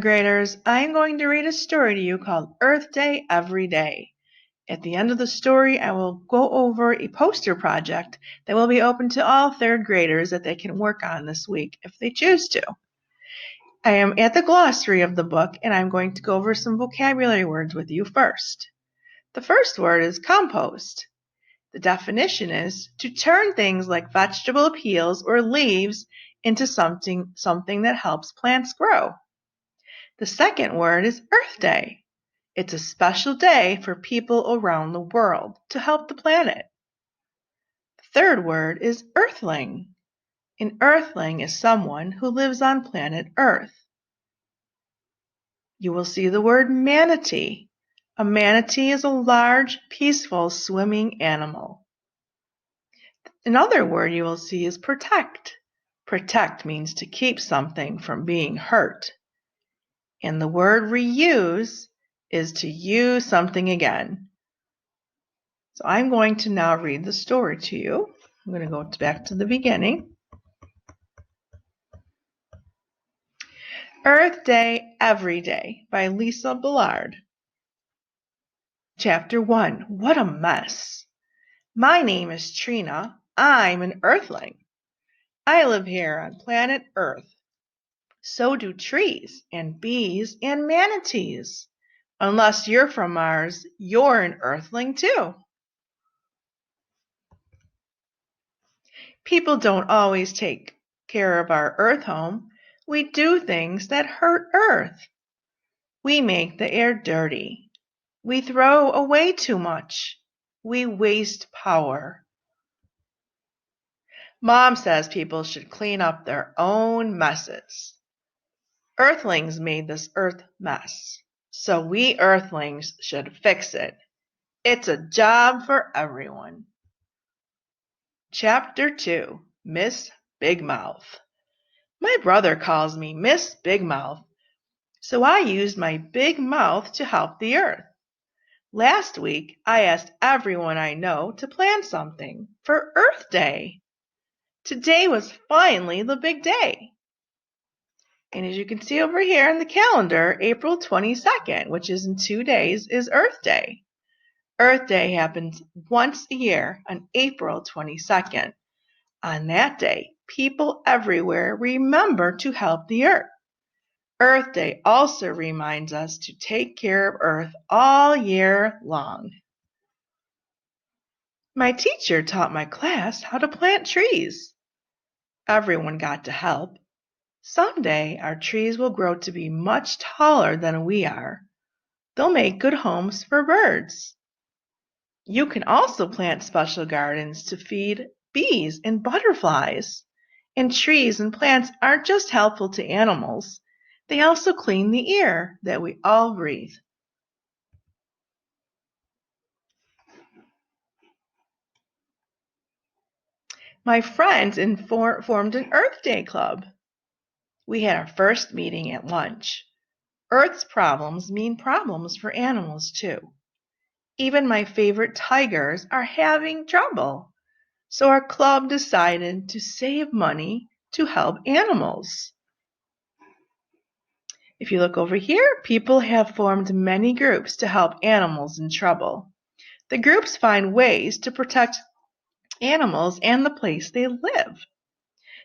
Graders, I'm going to read a story to you called Earth Day Every Day. At the end of the story, I will go over a poster project that will be open to all third graders that they can work on this week if they choose to. I am at the glossary of the book, and I'm going to go over some vocabulary words with you first. The first word is compost. The definition is to turn things like vegetable peels or leaves into something that helps plants grow. The second word is Earth Day. It's a special day for people around the world to help the planet. The third word is Earthling. An Earthling is someone who lives on planet Earth. You will see the word manatee. A manatee is a large, peaceful, swimming animal. Another word you will see is protect. Protect means to keep something from being hurt. And the word reuse is to use something again. So I'm going to now read the story to you. I'm going to go back to the beginning. Earth Day Every Day by Lisa Ballard. Chapter 1. What a mess. My name is Trina. I'm an Earthling. I live here on planet Earth. So do trees and bees and manatees. Unless you're from Mars, you're an Earthling too. People don't always take care of our Earth home. We do things that hurt Earth. We make the air dirty. We throw away too much. We waste power. Mom says people should clean up their own messes. Earthlings made this Earth mess, so we Earthlings should fix it. It's a job for everyone. Chapter 2. Miss Bigmouth. My brother calls me Miss Bigmouth, so I used my big mouth to help the Earth. Last week, I asked everyone I know to plan something for Earth Day. Today was finally the big day. And as you can see over here in the calendar, April 22nd, which is in 2 days, is Earth Day. Earth Day happens once a year on April 22nd. On that day, people everywhere remember to help the Earth. Earth Day also reminds us to take care of Earth all year long. My teacher taught my class how to plant trees. Everyone got to help. Someday our trees will grow to be much taller than we are. They'll make good homes for birds. You can also plant special gardens to feed bees and butterflies. And trees and plants aren't just helpful to animals. They also clean the air that we all breathe. My friends formed an Earth Day club. We had our first meeting at lunch. Earth's problems mean problems for animals too. Even my favorite tigers are having trouble. So our club decided to save money to help animals. If you look over here, people have formed many groups to help animals in trouble. The groups find ways to protect animals and the place they live.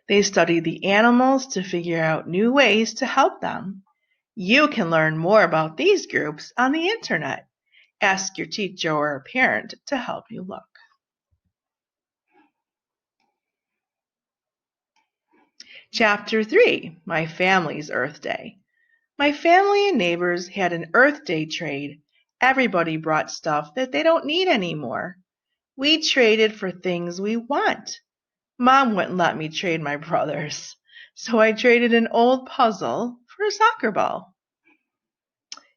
They study the animals to figure out new ways to help them. You can learn more about these groups on the internet. Ask your teacher or a parent to help you look. Chapter 3. My Family's Earth Day. My family and neighbors had an Earth Day trade. Everybody brought stuff that they don't need anymore. We traded for things we want. Mom wouldn't let me trade my brothers, so I traded an old puzzle for a soccer ball.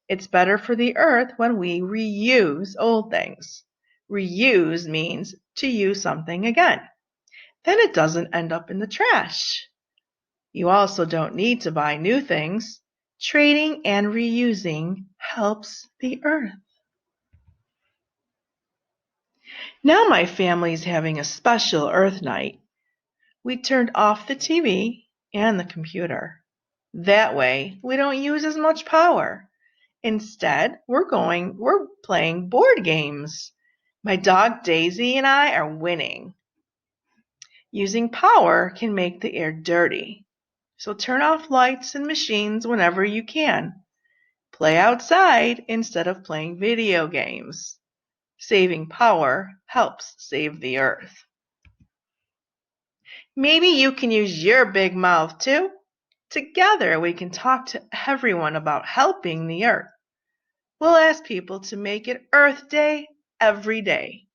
It's better for the Earth when we reuse old things. Reuse means to use something again. Then it doesn't end up in the trash. You also don't need to buy new things. Trading and reusing helps the Earth. Now my family's having a special Earth night. We turned off the TV and the computer. That way, we don't use as much power. Instead, we're playing board games. My dog Daisy and I are winning. Using power can make the air dirty. So turn off lights and machines whenever you can. Play outside instead of playing video games. Saving power helps save the earth. Maybe you can use your big mouth too. Together we can talk to everyone about helping the earth. We'll ask people to make it Earth Day every day.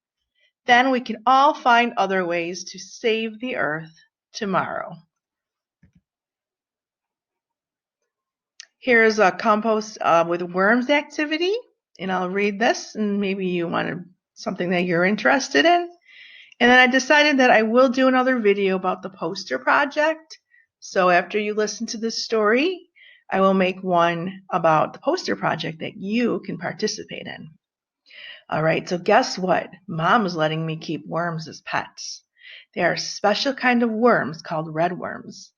Then we can all find other ways to save the earth tomorrow. Here's a compost with worms activity, and I'll read this, and maybe you want something that you're interested in. And then I decided that I will do another video about the poster project. So after you listen to this story, I will make one about the poster project that you can participate in. All right, so guess what? Mom's letting me keep worms as pets. They are a special kind of worms called redworms.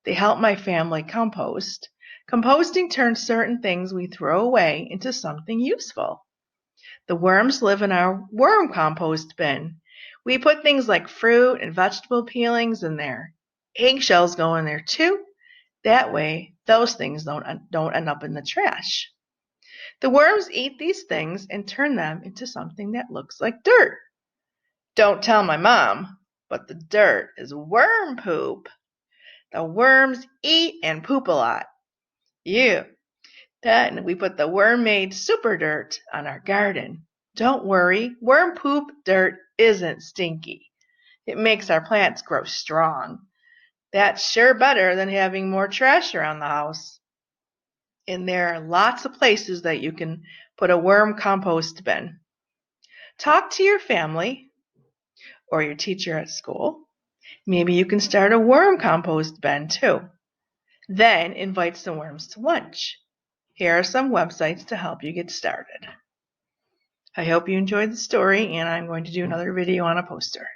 They help my family compost. Composting turns certain things we throw away into something useful. The worms live in our worm compost bin. We put things like fruit and vegetable peelings in there. Eggshells go in there too. That way, those things don't end up in the trash. The worms eat these things and turn them into something that looks like dirt. Don't tell my mom, but the dirt is worm poop. The worms eat and poop a lot. Ew. Then we put the worm-made super dirt on our garden. Don't worry, worm poop dirt isn't stinky. It makes our plants grow strong. That's sure better than having more trash around the house. And there are lots of places that you can put a worm compost bin. Talk to your family or your teacher at school. Maybe you can start a worm compost bin too. Then invite some worms to lunch. Here are some websites to help you get started. I hope you enjoyed the story, and I'm going to do another video on a poster.